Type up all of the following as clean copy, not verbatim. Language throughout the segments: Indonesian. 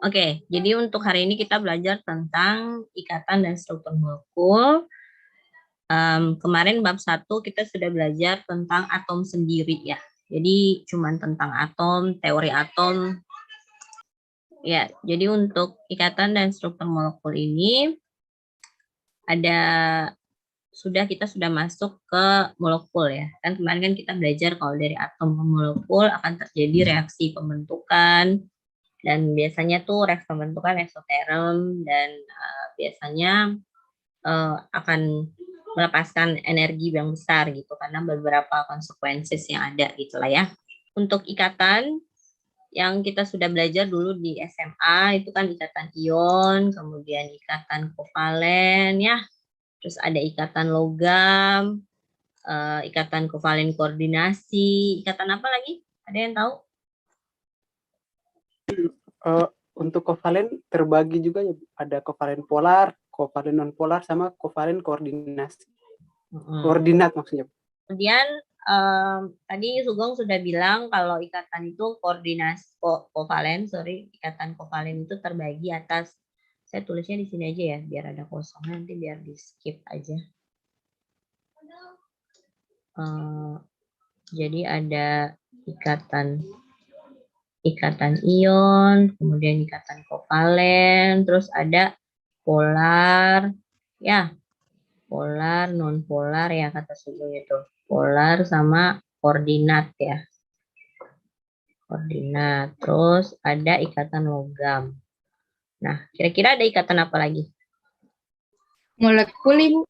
Oke, jadi untuk hari ini kita belajar tentang ikatan dan struktur molekul. Kemarin bab 1 kita sudah belajar tentang atom sendiri ya. Jadi cuman tentang atom, teori atom. Ya, jadi untuk ikatan dan struktur molekul ini kita sudah masuk ke molekul ya. Kan kemarin kan kita belajar kalau dari atom ke molekul akan terjadi reaksi pembentukan, dan biasanya tuh reaksi pembentukan eksoterm, dan biasanya akan melepaskan energi yang besar gitu karena beberapa konsekuensi yang ada gitulah ya. Untuk ikatan yang kita sudah belajar dulu di SMA itu kan ikatan ion, kemudian ikatan kovalen ya, terus ada ikatan logam, ikatan kovalen koordinasi, ikatan apa lagi? Ada yang tahu? Untuk kovalen terbagi juga ya, ada kovalen polar, kovalen non polar, sama kovalen koordinasi. Koordinat maksudnya. Kemudian tadi Sugeng sudah bilang kalau ikatan itu ikatan kovalen itu terbagi atas, saya tulisnya di sini aja ya biar ada kosongnya, nanti biar di skip aja. Jadi ada ikatan ion, kemudian ikatan kovalen, terus ada polar, ya polar, non polar ya kata Sugeng itu, polar sama koordinat ya. Koordinat. Terus ada ikatan logam. Nah, kira-kira ada ikatan apa lagi? Molekul, Ibu.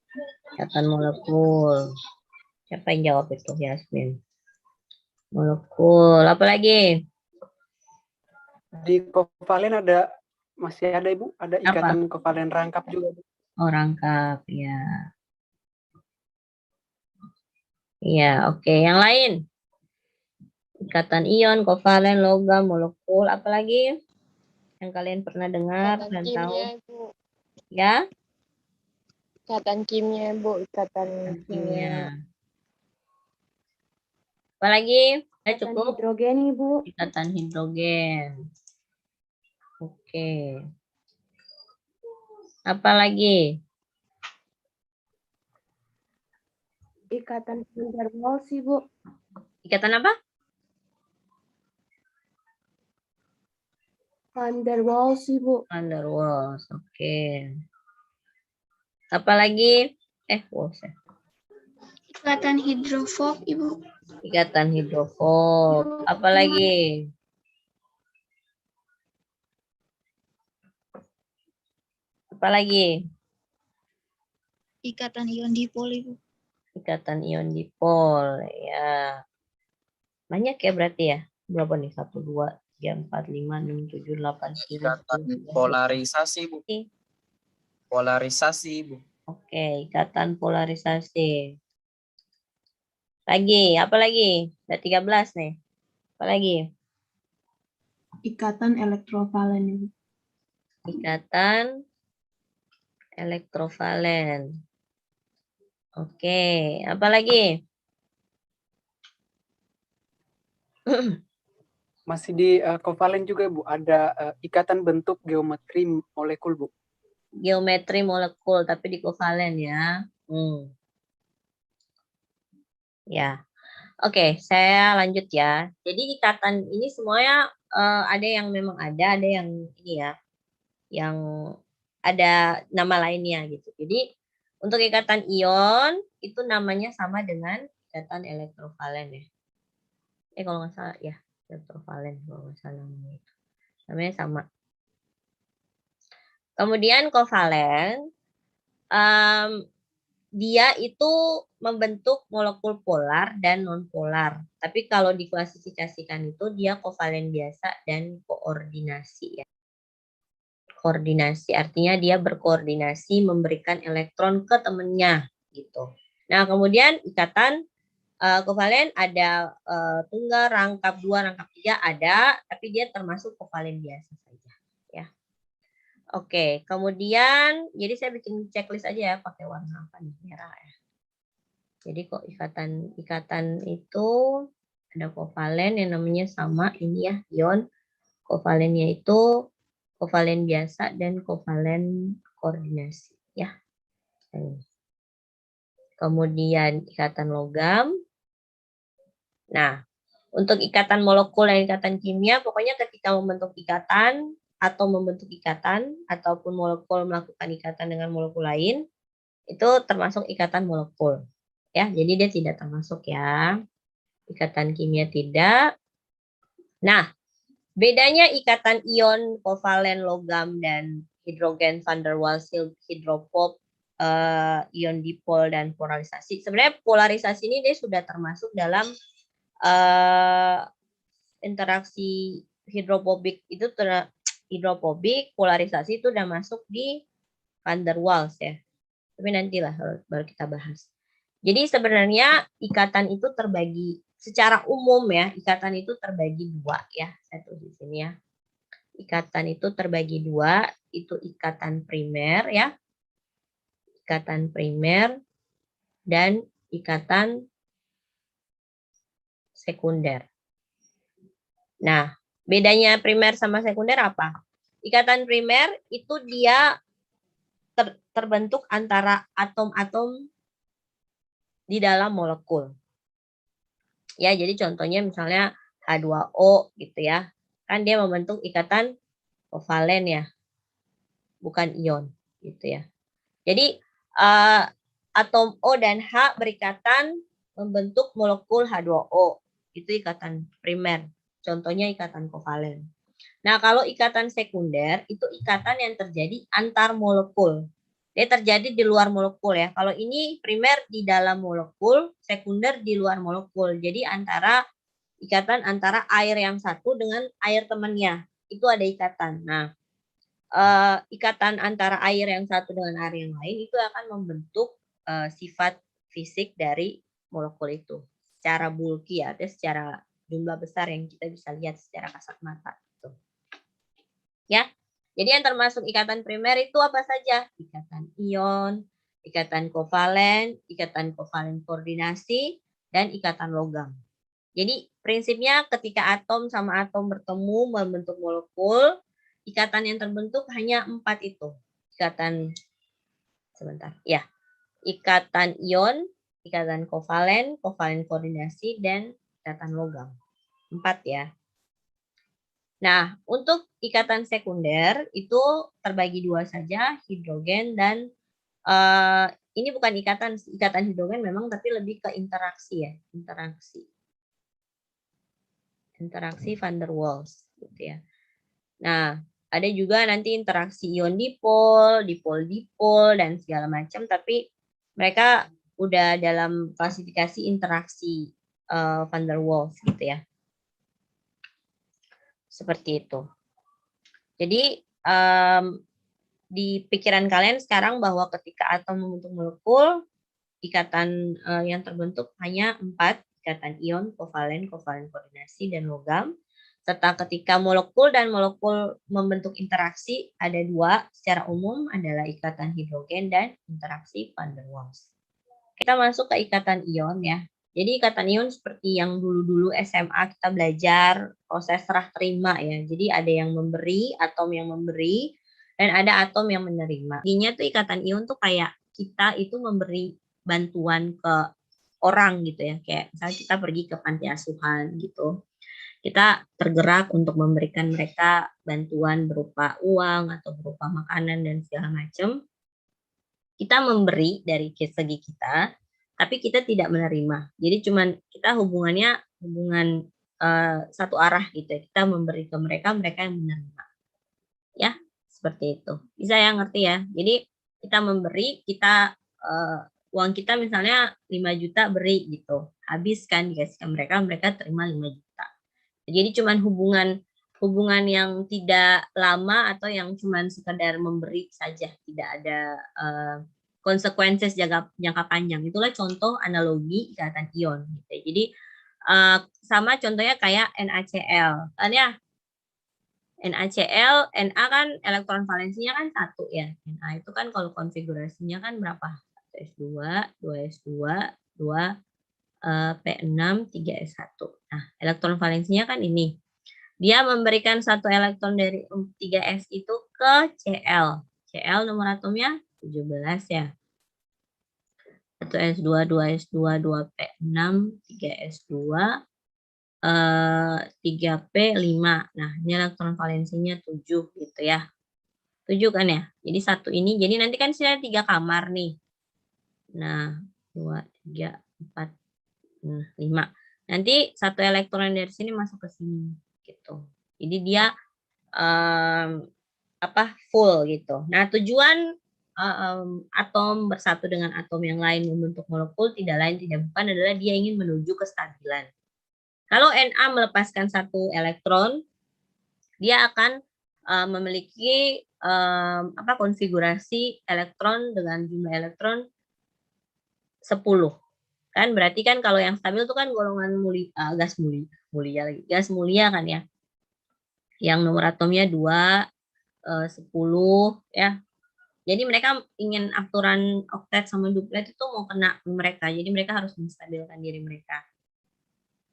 Ikatan molekul. Siapa yang jawab itu? Yasmin. Molekul. Apa lagi? Di kovalen masih ada Ibu, ada ikatan kovalen rangkap juga. Oh, rangkap ya. Iya, oke. Yang lain? Ikatan ion, kovalen, logam, molekul. Apa lagi? Yang kalian pernah dengar dan tahu? Bu. Ya? Ikatan kimia, Bu. Ikatan kimia. Apa lagi? Ikatan Cukup? hidrogen, Ibu. Ikatan hidrogen. Oke. Apa lagi? Ikatan van der Waals, Ibu. Ikatan apa? Van der Waals, Ibu. Van der Waals. Oke. Apa lagi? Ikatan hidrofob, Ibu. Ikatan hidrofob. Apa lagi? Apa lagi? Ikatan ion dipol, Ibu. Ikatan ion dipol. Ya. Banyak ya berarti ya? Berapa nih? 1, 2, 3, 4, 5, 6, 7, 8, 9. Ikatan polarisasi, Bu. Polarisasi, Bu. Oke, ikatan polarisasi. Lagi, apa lagi? Ada 13 nih. Apa lagi? Ikatan elektrovalen, Ibu. Ikatan elektrovalen. Oke, apa lagi? Masih di kovalen juga Bu, ada ikatan bentuk geometri molekul Bu. Geometri molekul, tapi di kovalen ya. Ya. Oke, saya lanjut ya. Jadi ikatan ini semuanya ada yang memang ada yang ini ya, yang ada nama lainnya gitu. Jadi untuk ikatan ion itu namanya sama dengan ikatan elektrovalen ya. Kalau nggak salah ya, elektrovalen kalau nggak salah namanya sama. Kemudian kovalen, dia itu membentuk molekul polar dan non-polar. Tapi kalau diklasifikasikan itu dia kovalen biasa dan koordinasi ya. Koordinasi artinya dia berkoordinasi memberikan elektron ke temennya gitu. Nah, kemudian ikatan kovalen ada tunggal, rangkap 2, rangkap 3 ada, tapi dia termasuk kovalen biasa saja ya. Oke, kemudian jadi saya bikin checklist aja ya pakai warna apa nih, merah ya. Jadi kok ikatan itu ada kovalen yang namanya sama ini ya, ion. Kovalennya itu kovalen biasa dan kovalen koordinasi ya. Kemudian ikatan logam. Nah, untuk ikatan molekul dan ikatan kimia, pokoknya ketika membentuk ikatan atau membentuk ikatan ataupun molekul melakukan ikatan dengan molekul lain, itu termasuk ikatan molekul. Ya, jadi dia tidak termasuk ya. Ikatan kimia tidak. Nah, bedanya ikatan ion kovalen logam dan hidrogen van der Waals hidrophob, ion dipol dan polarisasi. Sebenarnya polarisasi ini dia sudah termasuk dalam interaksi hidrofobik itu hidrofobik, polarisasi itu udah masuk di van der Waals ya. Tapi nantilah baru kita bahas. Jadi sebenarnya ikatan itu terbagi secara umum ya, ikatan itu terbagi dua ya. Saya tulis di sini ya. Ikatan itu terbagi dua, itu ikatan primer ya. Ikatan primer dan ikatan sekunder. Nah, bedanya primer sama sekunder apa? Ikatan primer itu dia terbentuk antara atom-atom di dalam molekul. Ya, jadi contohnya misalnya H2O gitu ya. Kan dia membentuk ikatan kovalen ya. Bukan ion gitu ya. Jadi atom O dan H berikatan membentuk molekul H2O. Itu ikatan primer. Contohnya ikatan kovalen. Nah, kalau ikatan sekunder itu ikatan yang terjadi antar molekul. Dia terjadi di luar molekul ya. Kalau ini primer di dalam molekul, sekunder di luar molekul. Jadi ikatan antara air yang satu dengan air temannya. Itu ada ikatan. Nah, ikatan antara air yang satu dengan air yang lain itu akan membentuk sifat fisik dari molekul itu. Secara bulky ya, secara jumlah besar yang kita bisa lihat secara kasat mata. Ya, jadi yang termasuk ikatan primer itu apa saja? Ikatan ion, ikatan kovalen koordinasi, dan ikatan logam. Jadi prinsipnya ketika atom sama atom bertemu membentuk molekul, ikatan yang terbentuk hanya 4 itu. Ikatan ion, ikatan kovalen koordinasi, dan ikatan logam. 4 ya. Nah, untuk ikatan sekunder itu terbagi 2 saja, hidrogen dan ini bukan ikatan hidrogen memang, tapi lebih ke interaksi ya, interaksi van der Waals gitu ya. Nah, ada juga nanti interaksi ion dipol, dipol dan segala macam, tapi mereka udah dalam klasifikasi interaksi van der Waals gitu ya. Seperti itu. Jadi di pikiran kalian sekarang bahwa ketika atom membentuk molekul, ikatan yang terbentuk hanya 4, ikatan ion, kovalen koordinasi, dan logam. Serta ketika molekul dan molekul membentuk interaksi, ada 2 secara umum adalah ikatan hidrogen dan interaksi van der Waals. Kita masuk ke ikatan ion ya. Jadi ikatan ion seperti yang dulu-dulu SMA kita belajar proses serah terima ya. Jadi ada yang memberi, atom yang memberi, dan ada atom yang menerima. Intinya tuh ikatan ion tuh kayak kita itu memberi bantuan ke orang gitu ya. Kayak misalnya kita pergi ke panti asuhan gitu. Kita tergerak untuk memberikan mereka bantuan berupa uang atau berupa makanan dan segala macam. Kita memberi dari segi kita, tapi kita tidak menerima. Jadi cuman kita hubungan satu arah gitu ya. Kita memberi ke mereka, mereka yang menerima. Ya, seperti itu. Bisa ya ngerti ya. Jadi kita memberi, uang kita misalnya 5 juta beri gitu. Habis kan dikasih ke mereka, mereka terima 5 juta. Jadi cuman hubungan yang tidak lama atau yang cuman sekedar memberi saja, tidak ada konsekuensi jangka panjang. Itulah contoh analogi ikatan ion. Gitu. Jadi sama contohnya kayak NaCl. Kan ya, NaCl, Na kan elektron valensinya kan 1 ya. Na itu kan kalau konfigurasinya kan berapa? 1s2, 2s2, 2 P6, 3s1. Nah, elektron valensinya kan ini. Dia memberikan satu elektron dari 3s itu ke Cl. Cl nomor atomnya 17 ya. 1s2, 2s2, 2p6, 3s2, 3p, 5. Nah, ini elektron valensinya 7 gitu ya. 7 kan ya? Jadi satu ini, jadi nanti kan sini ada 3 kamar nih. Nah, 2, 3, 4, 5. Nanti satu elektron dari sini masuk ke sini gitu. Jadi dia full gitu. Nah, tujuan atom bersatu dengan atom yang lain membentuk molekul tidak lain tidak bukan adalah dia ingin menuju kestabilan. Kalau Na melepaskan satu elektron, dia akan memiliki konfigurasi elektron dengan jumlah elektron 10. Kan berarti kan kalau yang stabil itu kan golongan gas mulia kan ya. Yang nomor atomnya 2, 10 ya. Jadi mereka ingin aturan oktet sama duplet itu mau kena mereka. Jadi mereka harus menstabilkan diri mereka.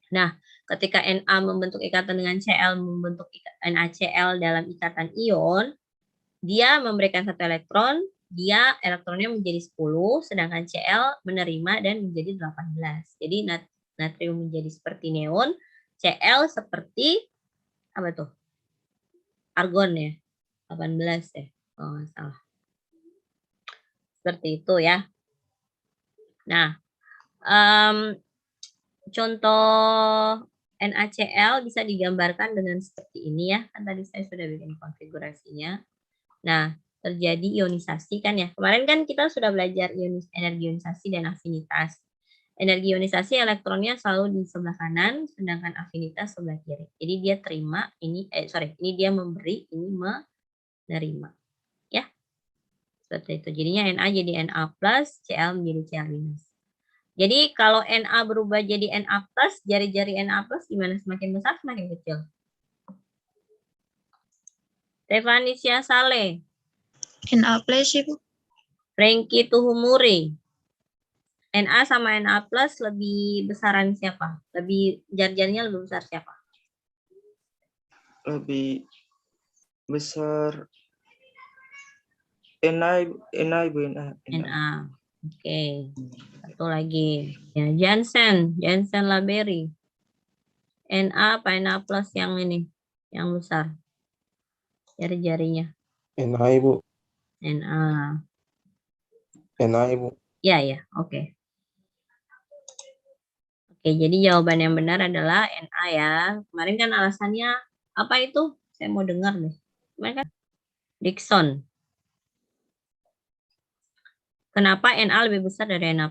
Nah, ketika Na membentuk ikatan dengan Cl membentuk NaCl dalam ikatan ion, dia memberikan satu elektron, dia elektronnya menjadi 10, sedangkan Cl menerima dan menjadi 18. Jadi natrium menjadi seperti neon, Cl seperti apa tuh? Argon ya. 18 ya. Oh, nggak salah. Seperti itu ya. Nah, contoh NaCl bisa digambarkan dengan seperti ini ya. Kan tadi saya sudah bikin konfigurasinya. Nah, terjadi ionisasi kan ya. Kemarin kan kita sudah belajar energi ionisasi dan afinitas. Energi ionisasi elektronnya selalu di sebelah kanan, sedangkan afinitas sebelah kiri. Jadi dia terima, ini dia memberi, ini menerima. Ya. Seperti itu. Jadinya Na jadi Na+, Cl menjadi Cl-. Jadi kalau Na berubah jadi Na+, jari-jari Na+, gimana? Semakin besar, semakin kecil? Stephanicia Saleh. Na plus Ibu. Frankie Tuhumuri. Na sama Na+ lebih besaran siapa? Jari-jarinya lebih besar siapa? Lebih besar Na Ibu, Na. Oke. Satu lagi. Ya, Jansen Laberi. Na apa Na+ yang ini? Yang besar. Jari-jarinya. Na Ibu. Na. Na Ibu. Ya, oke. Oke, jadi jawaban yang benar adalah Na ya. Kemarin kan alasannya apa itu? Saya mau dengar nih. Kemarin kan Dickson. Kenapa Na lebih besar dari Na+?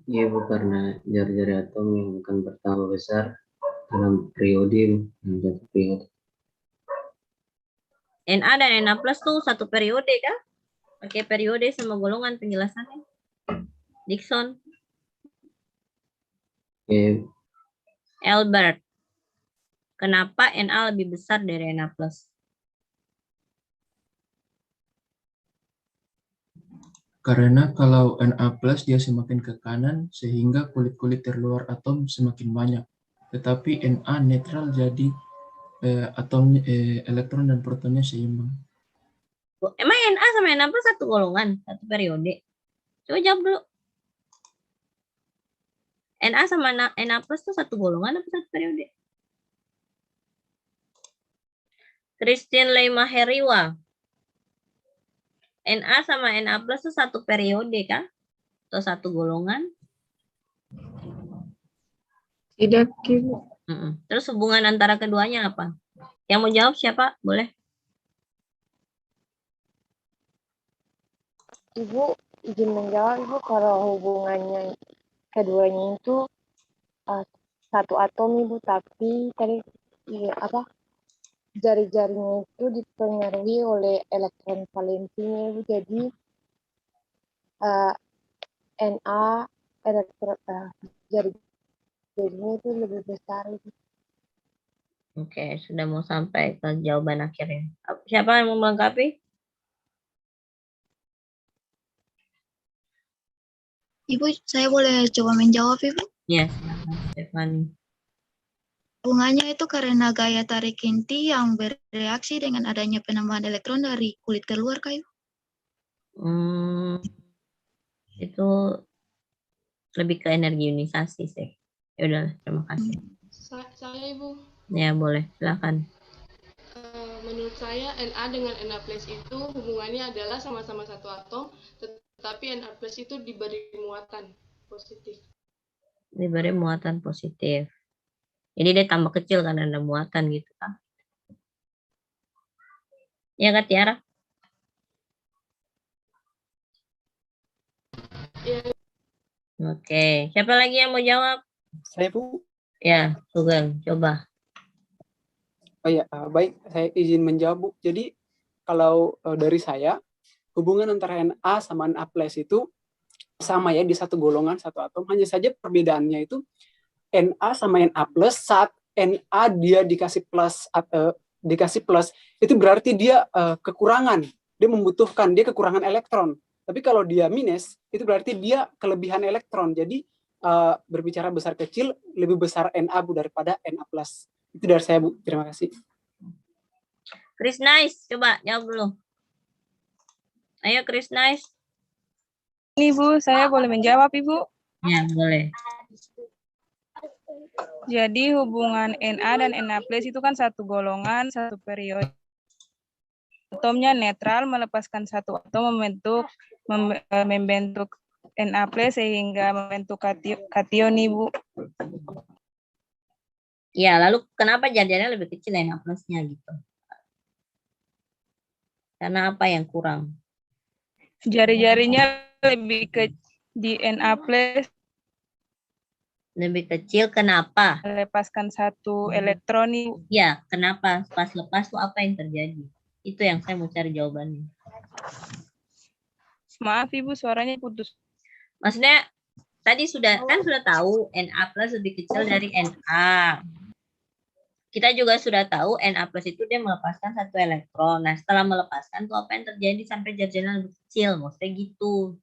Iya Bu, karena jari-jari atom yang akan bertambah besar dalam periode yang satu periode. Na dan Na+ tuh satu periode kan? Pakai periode sama golongan penjelasannya. Dickson. Oke, Albert. Kenapa Na lebih besar dari Na+? Karena kalau Na+ dia semakin ke kanan sehingga kulit-kulit terluar atom semakin banyak. Tetapi Na netral jadi elektron dan protonnya seimbang. Emang Na sama Na+ satu golongan, satu periode? Coba jawab dulu. Na sama Na+ tuh satu golongan atau satu periode? Christine Leima Heriwa. Na sama Na+ tuh satu periode kan? Atau satu golongan? Tidak, Ibu. Terus hubungan antara keduanya apa? Yang mau jawab siapa? Boleh. Ibu izin menjawab, Ibu, kalau hubungannya keduanya itu satu atom, Ibu, tapi tadi jari-jarinya itu dipengaruhi oleh elektron valensinya, Ibu. Jadi Na jari-jarinya itu lebih besar, Ibu. Oke, sudah mau sampai ke jawaban akhirnya. Siapa yang mau melengkapi? Ibu, saya boleh coba menjawab Ibu? Ya, silakan Stephanie. Hubungannya itu karena gaya tarik inti yang bereaksi dengan adanya penambahan elektron dari kulit keluar kayu. Itu lebih ke energi ionisasi sih. Ya udah, terima kasih. Saya Ibu, Ya boleh, silakan. menurut saya Na dengan Na plus itu hubungannya adalah sama-sama satu atom, tetapi Na plus itu diberi muatan positif. Diberi muatan positif. Jadi dia tambah kecil karena ada muatan gitu kan? Ya Kak Tiara? Ya, Oke, siapa lagi yang mau jawab? Saya Bu. Ya, Sugeng, coba. Oh ya, baik, saya izin menjawab Bu. Jadi kalau dari saya, hubungan antara Na sama Na plus itu sama ya, di satu golongan, satu atom. Hanya saja perbedaannya itu Na sama Na plus, saat Na dia dikasih plus itu berarti dia kekurangan, dia membutuhkan, dia kekurangan elektron. Tapi kalau dia minus itu berarti dia kelebihan elektron. Jadi berbicara besar kecil, lebih besar Na Bu daripada Na plus. Itu dari saya Bu, terima kasih. Chris Nice, coba jawab dulu. Ayo Chris Nice. Ini Bu, saya boleh menjawab Ibu? Ya, boleh. Jadi hubungan Na dan Na plus itu kan satu golongan, satu periode. Atomnya netral, melepaskan satu atom membentuk Na plus sehingga membentuk kation Ibu. Ya, lalu kenapa jadinya lebih kecil Na plusnya gitu? Karena apa yang kurang? Jari-jarinya lebih ke di Na plus. Lebih kecil, kenapa? Melepaskan satu elektron Ibu. Ya, kenapa? Pas lepas tuh apa yang terjadi? Itu yang saya mau cari jawabannya. Maaf Ibu, suaranya putus. Maksudnya tadi sudah tahu Na plus lebih kecil dari Na. Kita juga sudah tahu Na plus itu dia melepaskan satu elektron. Nah, setelah melepaskan tuh apa yang terjadi sampai jadinya lebih kecil? Maksudnya gitu.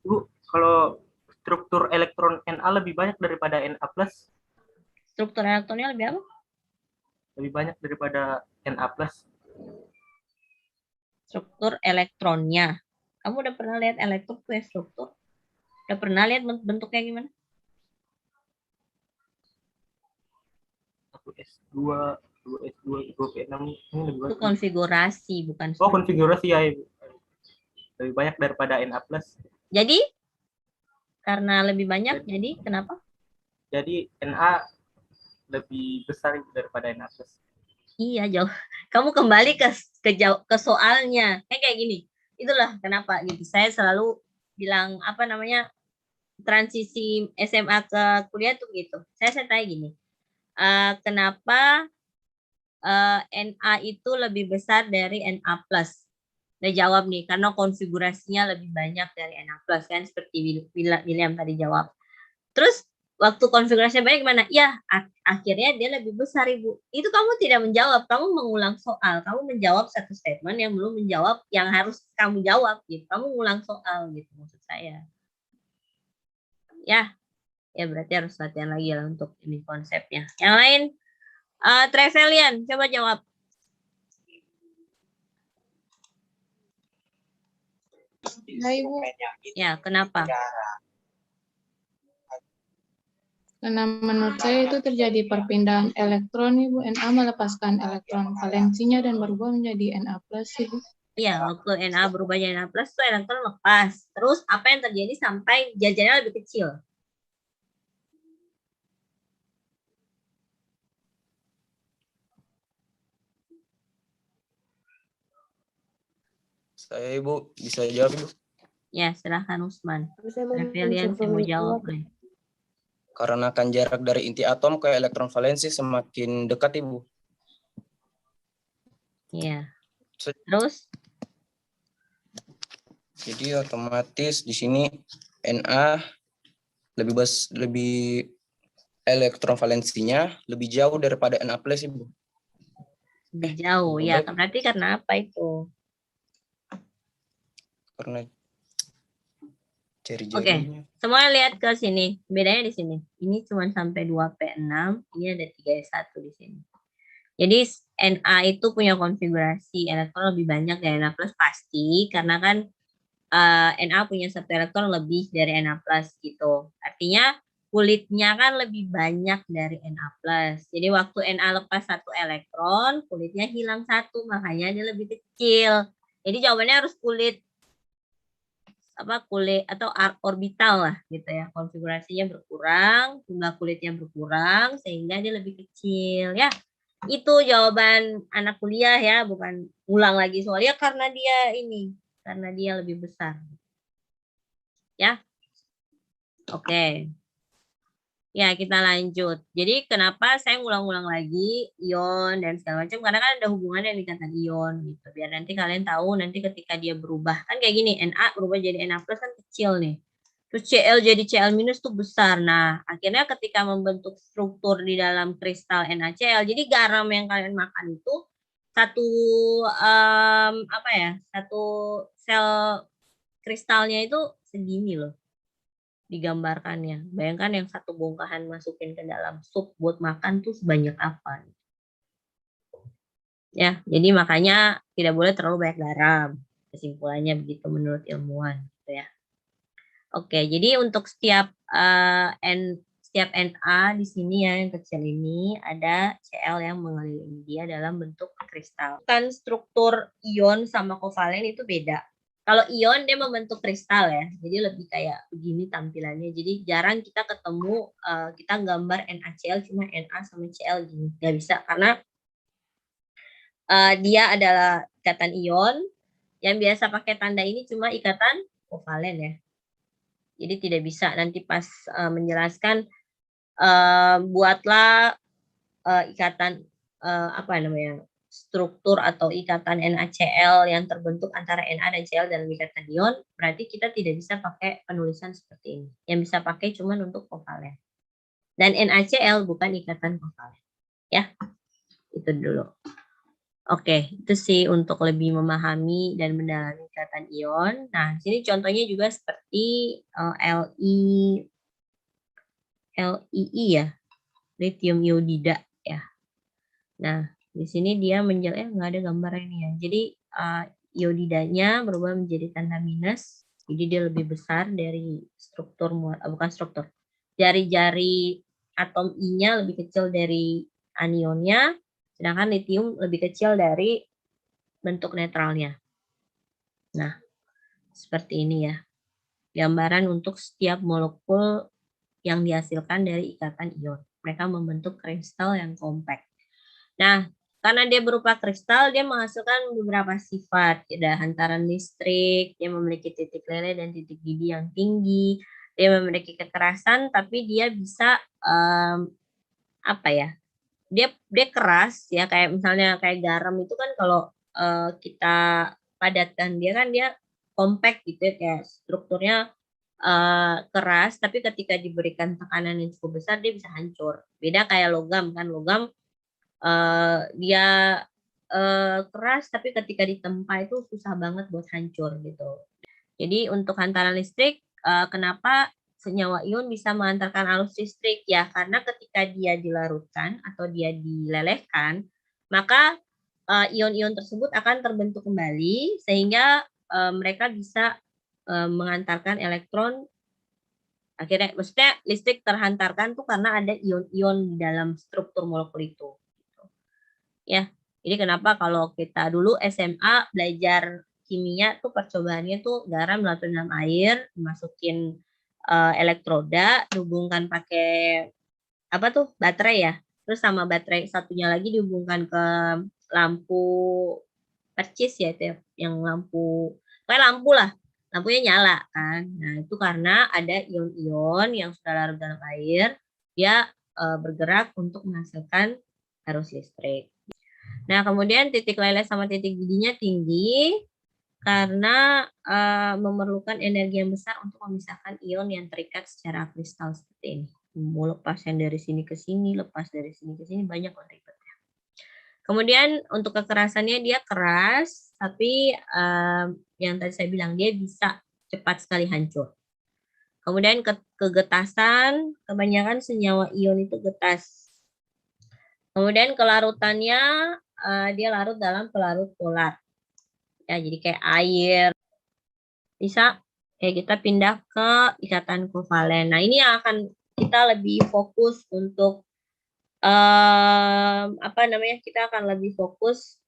Bu, kalau struktur elektron Na lebih banyak daripada Na plus, Struktur elektronnya lebih apa? lebih banyak daripada Na plus. Struktur elektronnya. Kamu udah pernah lihat elektron punya struktur? Udah pernah lihat bentuknya gimana? 1S2, 2S2, 2P6. Itu konfigurasi, bukan Oh, struktur. konfigurasi ya, Ibu. Lebih banyak daripada Na plus. Jadi, karena lebih banyak, jadi kenapa? Jadi Na lebih besar daripada Na plus. Iya, jauh. Kamu kembali ke soalnya. Kayak gini. Itulah kenapa gitu. Saya selalu bilang transisi SMA ke kuliah tuh gitu. Saya tanya gini. Kenapa Na itu lebih besar dari Na plus? Udah jawab nih, karena konfigurasinya lebih banyak dari Na plus kan, seperti William tadi jawab. Terus waktu konfigurasinya banyak gimana? Ya, akhirnya dia lebih besar, Ibu. Itu kamu tidak menjawab, kamu mengulang soal. Kamu menjawab satu statement yang belum menjawab yang harus kamu jawab gitu. Kamu mengulang soal gitu maksud saya. Ya berarti harus latihan lagi lah untuk ini konsepnya. Yang lain, Trevelian, coba jawab. Ya, Ibu. Ya, kenapa? Karena menurut saya itu terjadi perpindahan elektron, Ibu. Na melepaskan elektron valensinya dan berubah menjadi Na plus, Ibu. Iya, waktu Na berubah jadi Na plus, itu elektron lepas. Terus apa yang terjadi sampai jajarnya lebih kecil? Saya Ibu, bisa jawab Ibu? Ya, silahkan Usman. Trevelian, saya mau jawab. Karena kan jarak dari inti atom ke elektron valensi semakin dekat Ibu. Iya. Terus? Jadi otomatis di sini Na lebih elektron valensinya lebih jauh daripada Na plus Ibu. Lebih jauh, ya. Berarti karena apa itu? Karena Jari-jarinya. Semua lihat ke sini. Bedanya di sini. Ini cuma sampai 2P6, ini ada 3S1 di sini. Jadi Na itu punya konfigurasi elektron lebih banyak dari Na plus pasti, karena kan Na punya satu elektron lebih dari Na plus gitu. Artinya kulitnya kan lebih banyak dari Na plus. Jadi waktu Na lepas satu elektron, kulitnya hilang satu, makanya dia lebih kecil. Jadi jawabannya harus kulit atau orbital lah gitu ya, konfigurasinya berkurang, jumlah kulitnya berkurang sehingga dia lebih kecil ya. Itu jawaban anak kuliah ya, bukan ulang lagi soalnya karena dia lebih besar ya. Oke. Ya, kita lanjut. Jadi kenapa saya ngulang-ulang lagi ion dan segala macam, karena kan ada hubungannya dengan ikatan ion gitu. Biar nanti kalian tahu nanti ketika dia berubah. Kan kayak gini, Na berubah jadi Na plus kan kecil nih. Terus Cl jadi Cl minus tuh besar. Nah, akhirnya ketika membentuk struktur di dalam kristal NaCl, jadi garam yang kalian makan itu satu satu sel kristalnya itu segini loh digambarkannya. Bayangkan yang satu bongkahan masukin ke dalam sup buat makan tuh sebanyak apa. Ya, jadi makanya tidak boleh terlalu banyak garam. Kesimpulannya begitu menurut ilmuwan, gitu ya. Oke, jadi untuk setiap Na di sini ya yang kecil ini ada Cl yang mengelilingi dia dalam bentuk kristal. Kan struktur ion sama kovalen itu beda. Kalau ion dia membentuk kristal ya, jadi lebih kayak begini tampilannya. Jadi jarang kita ketemu kita gambar NaCl cuma Na sama Cl gini, nggak bisa karena dia adalah ikatan ion. Yang biasa pakai tanda ini cuma ikatan kovalen ya. Jadi tidak bisa nanti pas menjelaskan buatlah ikatan struktur atau ikatan NaCl yang terbentuk antara Na dan Cl dalam ikatan ion, berarti kita tidak bisa pakai penulisan seperti ini. Yang bisa pakai cuma untuk kovalen. Dan NaCl bukan ikatan kovalen. Ya, itu dulu. Oke, itu sih untuk lebih memahami dan mendalami ikatan ion. Nah, sini contohnya juga seperti LiI ya, lithium iodida ya. Nah, di sini dia nggak ada gambarnya nih ya. Jadi iodidanya berubah menjadi tanda minus. Jadi dia lebih besar dari jari-jari atom I-nya lebih kecil dari anionnya, sedangkan lithium lebih kecil dari bentuk netralnya. Nah, seperti ini ya. Gambaran untuk setiap molekul yang dihasilkan dari ikatan ion. Mereka membentuk kristal yang kompak. Nah, karena dia berupa kristal, dia menghasilkan beberapa sifat. Ada hantaran listrik, dia memiliki titik lele dan titik didih yang tinggi, dia memiliki kekerasan, tapi dia bisa dia keras ya, kayak misalnya kayak garam itu kan kalau kita padatkan dia kan dia kompak gitu ya, kayak strukturnya keras, tapi ketika diberikan tekanan yang cukup besar dia bisa hancur. Beda kayak logam kan, logam dia keras tapi ketika ditempa itu susah banget buat hancur gitu. Jadi untuk hantaran listrik, kenapa senyawa ion bisa mengantarkan arus listrik ya? Karena ketika dia dilarutkan atau dia dilelehkan, maka ion-ion tersebut akan terbentuk kembali sehingga mereka bisa mengantarkan elektron. Akhirnya, maksudnya listrik terhantarkan tuh karena ada ion-ion di dalam struktur molekul itu. Ya, jadi kenapa kalau kita dulu SMA belajar kimia tuh percobaannya tuh garam dilarutkan dalam air, dimasukin elektroda, dihubungkan pakai baterai ya, terus sama baterai satunya lagi dihubungkan ke lampu percis ya, itu yang kayak lampu lah, lampunya nyala kan. Nah itu karena ada ion-ion yang sudah larut dalam air, dia bergerak untuk menghasilkan arus listrik. Nah, kemudian titik lele sama titik didihnya tinggi karena memerlukan energi yang besar untuk memisahkan ion yang terikat secara kristal seperti ini. Mau lepas yang dari sini ke sini, lepas dari sini ke sini, banyak lah ribetnya. Kemudian untuk kekerasannya dia keras, tapi yang tadi saya bilang dia bisa cepat sekali hancur. Kemudian kegetasan, kebanyakan senyawa ion itu getas. Kemudian kelarutannya, dia larut dalam pelarut polar. Ya, jadi kayak air. Bisa kita pindah ke ikatan kovalen. Nah, ini yang akan kita lebih fokus untuk kita akan lebih fokus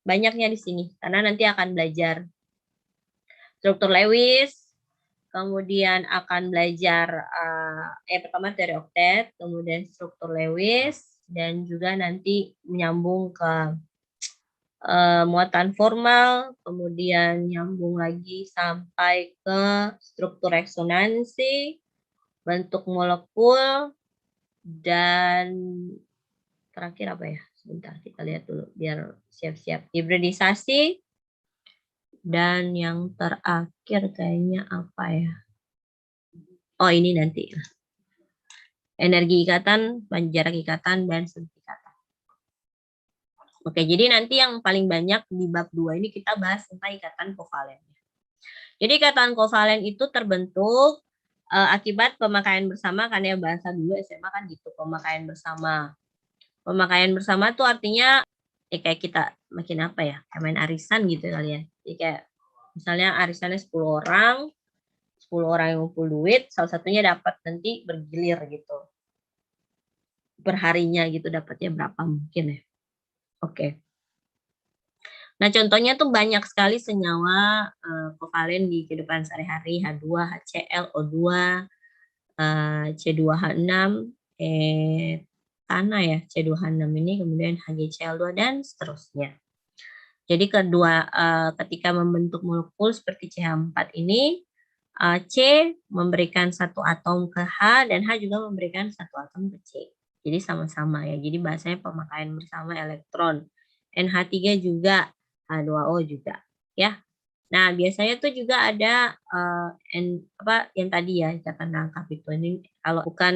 banyaknya di sini karena nanti akan belajar struktur Lewis, kemudian akan belajar pertama teori oktet, kemudian struktur Lewis, dan juga nanti menyambung ke muatan formal, kemudian nyambung lagi sampai ke struktur resonansi, bentuk molekul, dan terakhir apa ya? Sebentar kita lihat dulu biar siap-siap. Hibridisasi, dan yang terakhir kayaknya apa ya? Oh, ini nanti. Energi ikatan, jarak ikatan, dan sudut ikatan. Oke, jadi nanti yang paling banyak di bab 2 ini kita bahas tentang ikatan kovalen. Jadi ikatan kovalen itu terbentuk akibat pemakaian bersama, karena bahasa dulu SMA kan gitu, pemakaian bersama. Pemakaian bersama tuh artinya kayak kita makin apa ya, kayak main arisan gitu kali ya. Jadi kayak misalnya arisannya 10 orang yang ngumpul duit, salah satunya dapat nanti bergilir gitu. Perharinya gitu dapatnya berapa mungkin ya. Oke. Nah, contohnya tuh banyak sekali senyawa kovalen di kehidupan sehari-hari, H2, HCl, O2, C2H6, tanah ya, C2H6 ini, kemudian HgCl2 dan seterusnya. Jadi ketika membentuk molekul seperti CH4 ini, C memberikan satu atom ke H dan H juga memberikan satu atom ke C. Jadi sama-sama ya. Jadi bahasanya pemakaian bersama elektron. NH3 juga, H2O juga, ya. Nah, biasanya tuh juga ada yang tadi ya, ikatan rangkap itu. Ini kalau bukan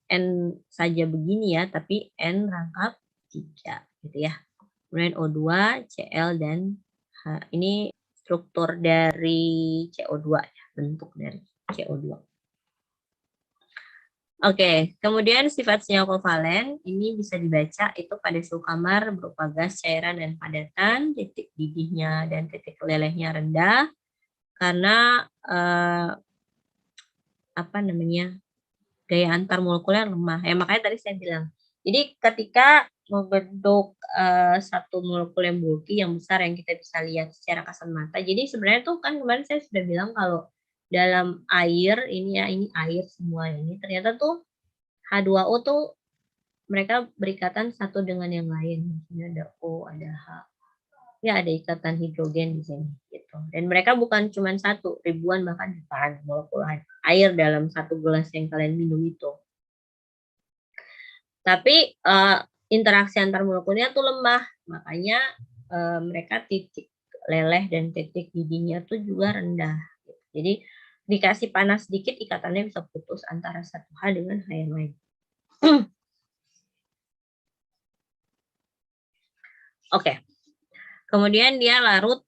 N saja begini ya, tapi N rangkap 3 gitu ya. Kemudian O2, Cl, dan H. Ini struktur dari CO2 ya, bentuk dari CO2. Oke, kemudian sifat senyawa kovalen ini bisa dibaca itu pada suhu kamar berupa gas, cairan, dan padatan, titik didihnya dan titik lelehnya rendah karena gaya antar molekuler lemah. Ya makanya tadi saya bilang. Jadi ketika membentuk satu molekul yang bulky yang besar yang kita bisa lihat secara kasat mata. Jadi sebenarnya tuh kan kemarin saya sudah bilang kalau dalam air ini air semua ini ternyata tuh H2O tuh mereka berikatan satu dengan yang lain. Ini ada O, ada H. Ya ada ikatan hidrogen di sini gitu. Dan mereka bukan cuma satu, ribuan bahkan jutaan molekul air dalam satu gelas yang kalian minum itu. Tapi interaksi antar molekulnya tuh lemah, makanya mereka titik leleh dan titik didihnya tuh juga rendah. Jadi dikasih panas sedikit ikatannya bisa putus antara satu H dengan H yang lain. Oke. Kemudian dia larut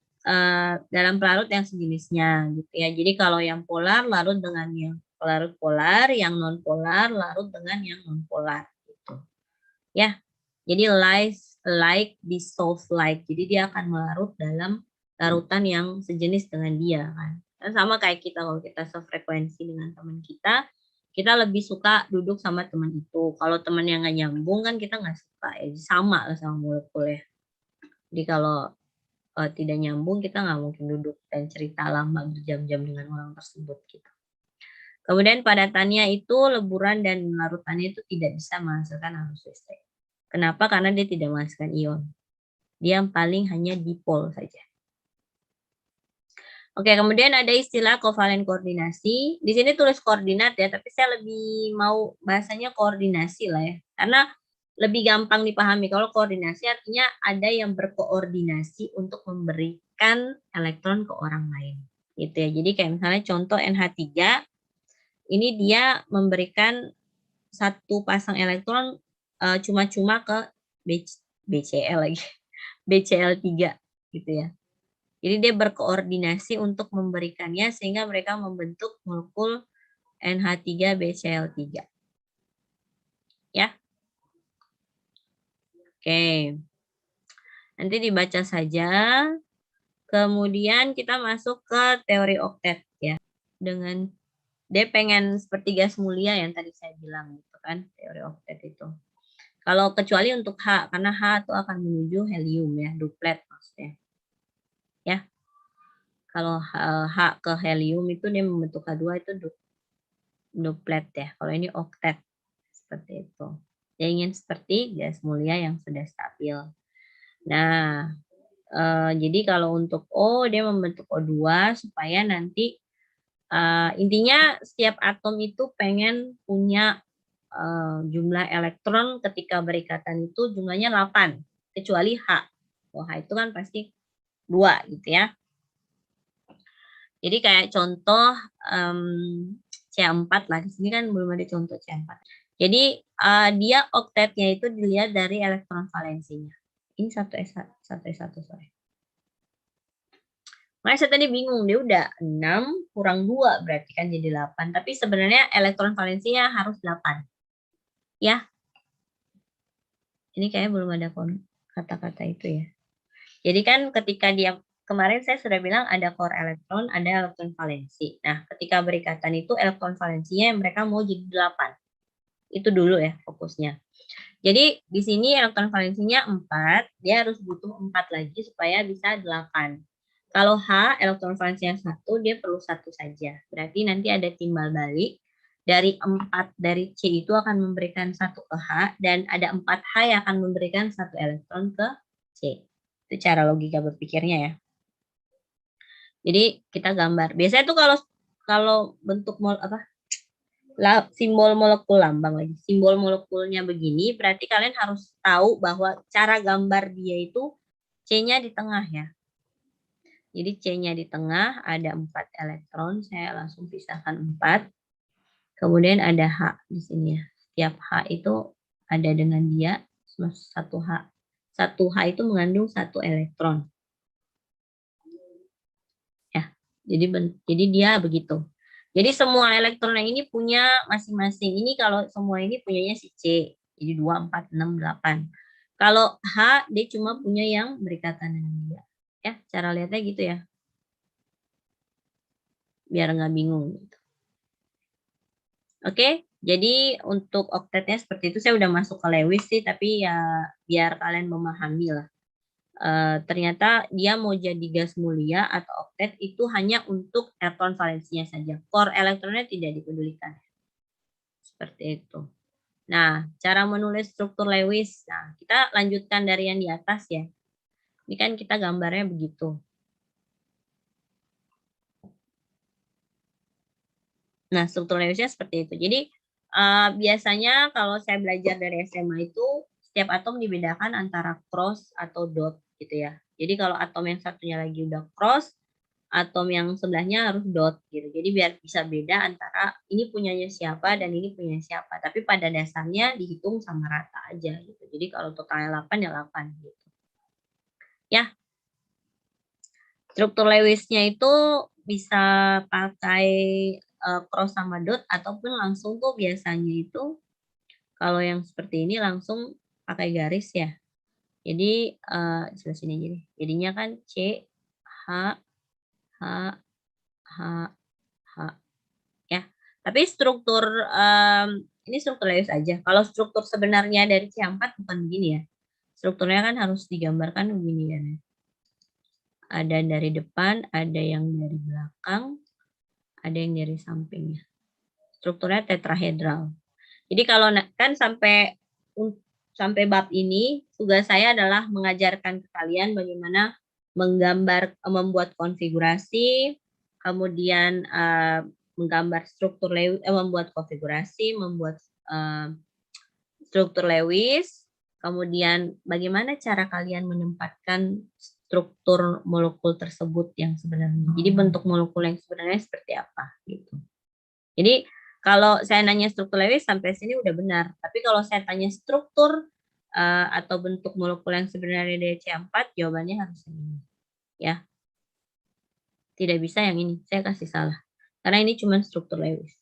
dalam pelarut yang sejenisnya gitu ya. Jadi kalau yang polar larut dengan yang pelarut polar, yang non polar larut dengan yang non polar gitu. Ya. Jadi like dissolve like. Jadi dia akan melarut dalam larutan yang sejenis dengan dia kan. Dan sama kayak kita kalau kita sefrekuensi dengan teman kita lebih suka duduk sama teman itu. Kalau teman yang nggak nyambung kan kita nggak suka ya. Sama lah sama molekul ya. Jadi kalau tidak nyambung kita nggak mungkin duduk dan cerita lama berjam-jam dengan orang tersebut gitu. Kemudian padatannya itu leburan dan larutannya itu tidak bisa menghasilkan arus listrik. Kenapa? Karena dia tidak menghasilkan ion. Dia paling hanya dipol saja. Oke, kemudian ada istilah kovalen koordinasi. Di sini tulis koordinat ya, tapi saya lebih mau bahasanya koordinasi lah ya. Karena lebih gampang dipahami. Kalau koordinasi artinya ada yang berkoordinasi untuk memberikan elektron ke orang lain. Gitu ya. Jadi kayak misalnya contoh NH3, ini dia memberikan satu pasang elektron cuma-cuma ke BCl lagi. BCl3 gitu ya. Jadi dia berkoordinasi untuk memberikannya sehingga mereka membentuk molekul NH3BCl3. Ya. Oke. Nanti dibaca saja. Kemudian kita masuk ke teori oktet ya. Dengan dia pengen seperti gas mulia yang tadi saya bilang gitu kan, teori oktet itu. Kalau kecuali untuk H, karena H itu akan menuju helium ya, duplet maksudnya. Ya. Kalau H ke helium itu dia membentuk H2 itu duplet ya. Kalau ini oktet seperti itu. Dia ingin seperti gas mulia yang sudah stabil. Nah, jadi kalau untuk O dia membentuk O2 supaya nanti intinya setiap atom itu pengen punya jumlah elektron ketika berikatan itu jumlahnya 8 kecuali H. H itu kan pasti 2 gitu ya. Jadi kayak contoh C4 lah, di sini kan belum ada contoh C4. Jadi dia oktetnya itu dilihat dari elektron valensinya. Ini 1s1 sorry. Makanya saya tadi bingung, dia udah 6 kurang 2 berarti kan jadi 8. Tapi sebenarnya elektron valensinya harus 8. Ya. Ini kayaknya belum ada kata-kata itu ya. Jadi kan ketika dia, kemarin saya sudah bilang ada core elektron, ada elektron valensi. Nah, ketika berikatan itu elektron valensinya mereka mau jadi 8. Itu dulu ya fokusnya. Jadi di sini elektron valensinya 4, dia harus butuh 4 lagi supaya bisa 8. Kalau H, elektron valensinya 1, dia perlu 1 saja. Berarti nanti ada timbal balik. Dari 4 dari C itu akan memberikan 1 ke H, dan ada 4H yang akan memberikan 1 elektron ke C. Itu cara logika berpikirnya ya. Jadi kita gambar. Biasanya tuh kalau bentuk simbol molekul lambang lagi. Simbol molekulnya begini, berarti kalian harus tahu bahwa cara gambar dia itu C-nya di tengah ya. Jadi C-nya di tengah, ada 4 elektron, saya langsung pisahkan 4. Kemudian ada H di sini ya. Setiap H itu ada dengan dia 1H. 1H itu mengandung 1 elektron. Ya, jadi dia begitu. Jadi semua elektron yang ini punya masing-masing. Ini kalau semua ini punyanya si C. Jadi 2, 4, 6, 8. Kalau H, dia cuma punya yang berikatan dengan dia. Ya, cara lihatnya gitu ya. Biar nggak bingung. Gitu. Oke, jadi untuk oktetnya seperti itu. Saya udah masuk ke Lewis sih, tapi ya biar kalian memahami lah. Ternyata dia mau jadi gas mulia atau oktet itu hanya untuk elektron valensinya saja. Core elektronnya tidak dipedulikan. Seperti itu. Nah, cara menulis struktur Lewis. Nah, kita lanjutkan dari yang di atas ya. Ini kan kita gambarnya begitu. Nah, struktur Lewisnya seperti itu. Jadi, biasanya kalau saya belajar dari SMA itu, setiap atom dibedakan antara cross atau dot gitu ya. Jadi kalau atom yang satunya lagi udah cross, atom yang sebelahnya harus dot gitu. Jadi biar bisa beda antara ini punyanya siapa dan ini punya siapa. Tapi pada dasarnya dihitung sama rata aja gitu. Jadi kalau totalnya 8 ya 8 gitu. Ya. Struktur Lewisnya itu bisa pakai cross sama dot ataupun langsung tuh biasanya itu kalau yang seperti ini langsung pakai garis ya. Jadi sebelah sini aja deh. Jadinya kan C, H, H, H, H. Ya. Tapi struktur ini struktur Lewis aja. Kalau struktur sebenarnya dari C4 bukan begini ya. Strukturnya kan harus digambarkan begini kan. Ada dari depan, ada yang dari belakang, ada yang dari sampingnya. Strukturnya tetrahedral. Jadi kalau kan sampai bab ini tugas saya adalah mengajarkan ke kalian bagaimana membuat konfigurasi, kemudian menggambar struktur Lewis, membuat konfigurasi, membuat struktur Lewis, kemudian bagaimana cara kalian menempatkan struktur molekul tersebut yang sebenarnya. Jadi bentuk molekul yang sebenarnya seperti apa gitu. Jadi kalau saya nanya struktur Lewis sampai sini udah benar. Tapi kalau saya tanya struktur atau bentuk molekul yang sebenarnya dari C4, jawabannya harus ini. Ya. Tidak bisa yang ini. Saya kasih salah. Karena ini cuma struktur Lewis.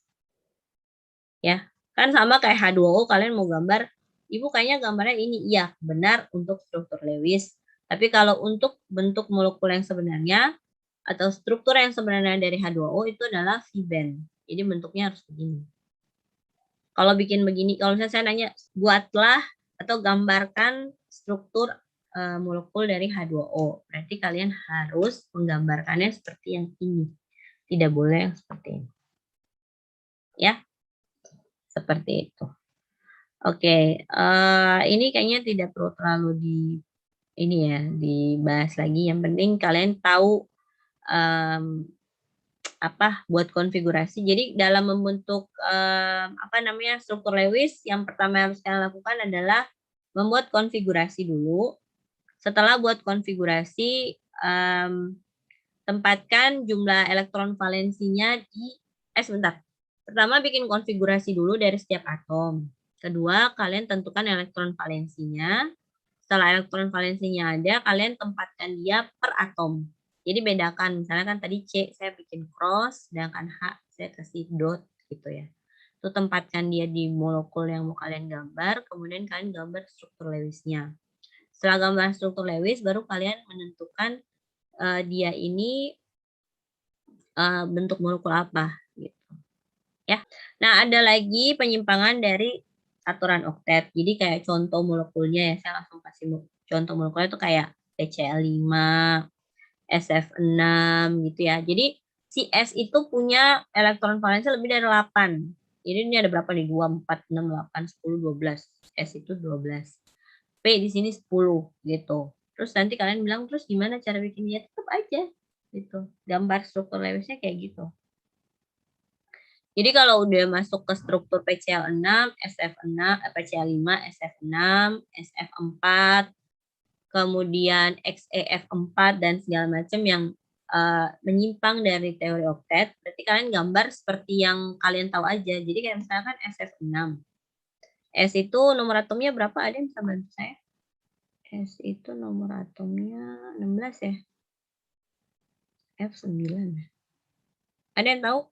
Ya, kan sama kayak H2O, kalian mau gambar, Ibu kayaknya gambarnya ini, iya, benar untuk struktur Lewis. Tapi kalau untuk bentuk molekul yang sebenarnya, atau struktur yang sebenarnya dari H2O itu adalah V-band. Jadi bentuknya harus begini. Kalau bikin begini, kalau misalnya saya nanya, buatlah atau gambarkan struktur molekul dari H2O. Berarti kalian harus menggambarkannya seperti yang ini. Tidak boleh yang seperti ini. Ya, seperti itu. Oke, ini kayaknya tidak perlu terlalu dibahas lagi. Yang penting kalian tahu buat konfigurasi. Jadi dalam membentuk struktur Lewis, yang pertama yang harus kalian lakukan adalah membuat konfigurasi dulu. Setelah buat konfigurasi, tempatkan jumlah elektron valensinya di sebentar. Pertama bikin konfigurasi dulu dari setiap atom. Kedua, kalian tentukan elektron valensinya. Setelah elektron valensinya ada, kalian tempatkan dia per atom. Jadi bedakan, misalnya kan tadi C saya bikin cross, sedangkan H saya kasih dot gitu ya. Itu tempatkan dia di molekul yang mau kalian gambar, kemudian kalian gambar struktur Lewisnya. Setelah gambar struktur Lewis, baru kalian menentukan dia ini bentuk molekul apa gitu. Ya. Nah, ada lagi penyimpangan dari aturan oktet. Jadi kayak contoh molekulnya ya, saya langsung kasih contoh molekulnya itu kayak PCl5, SF6 gitu ya. Jadi si S itu punya elektron valensi lebih dari 8. Jadi ini ada berapa nih? 2, 4, 6, 8, 10, 12. S itu 12. P di sini 10 gitu. Terus nanti kalian bilang, terus gimana cara bikinnya? Tetap aja gitu. Gambar struktur Lewisnya kayak gitu. Jadi kalau udah masuk ke struktur PCl6, SF6, PCl5, SF6, SF4, kemudian XEF4 dan segala macam yang menyimpang dari teori oktet, berarti kalian gambar seperti yang kalian tahu aja. Jadi kayak misalkan SF6. S itu nomor atomnya berapa? Ada yang bisa bantu saya? S itu nomor atomnya 16 ya? F9. Ada yang tahu?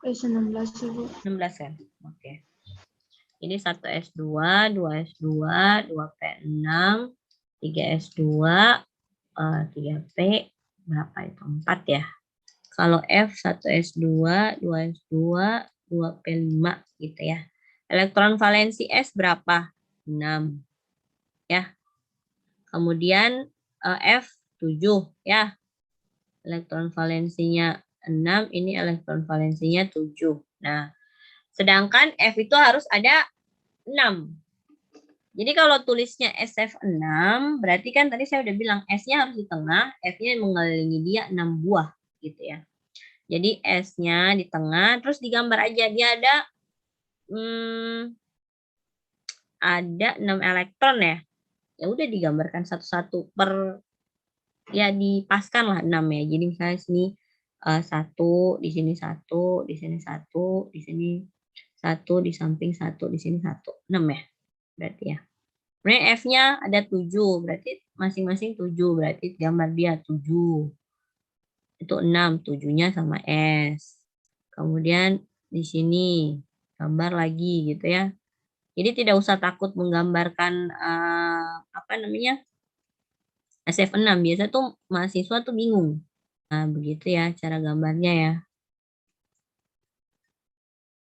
S16 Ibu. 16 ya? Oke. Ini 1S2, 2S2, 2P6, 3S2, 3P, berapa itu? 4 ya. Kalau F 1S2, 2S2, 2P5 gitu ya. Elektron valensi S berapa? 6. Ya. Kemudian F 7 ya. Elektron valensinya 6, ini elektron valensinya 7. Nah, sedangkan F itu harus ada 6. Jadi kalau tulisnya SF6, berarti kan tadi saya udah bilang S-nya harus di tengah, F-nya mengelilingi dia 6 buah gitu ya. Jadi S-nya di tengah, terus digambar aja dia ada 6 elektron ya. Ya udah digambarkan satu-satu per, ya dipaskan lah 6 ya. Jadi misalnya sini 1, di sini 1, di sini 1, di sini 1, di samping 1, di sini 1. 6 ya. Berarti ya. Kemudian F-nya ada 7, berarti masing-masing 7, berarti gambar dia 7. Itu 6, 7-nya sama S. Kemudian di sini gambar lagi gitu ya. Jadi tidak usah takut menggambarkan SF6. Biasa tuh mahasiswa tuh bingung. Nah, begitu ya cara gambarnya ya.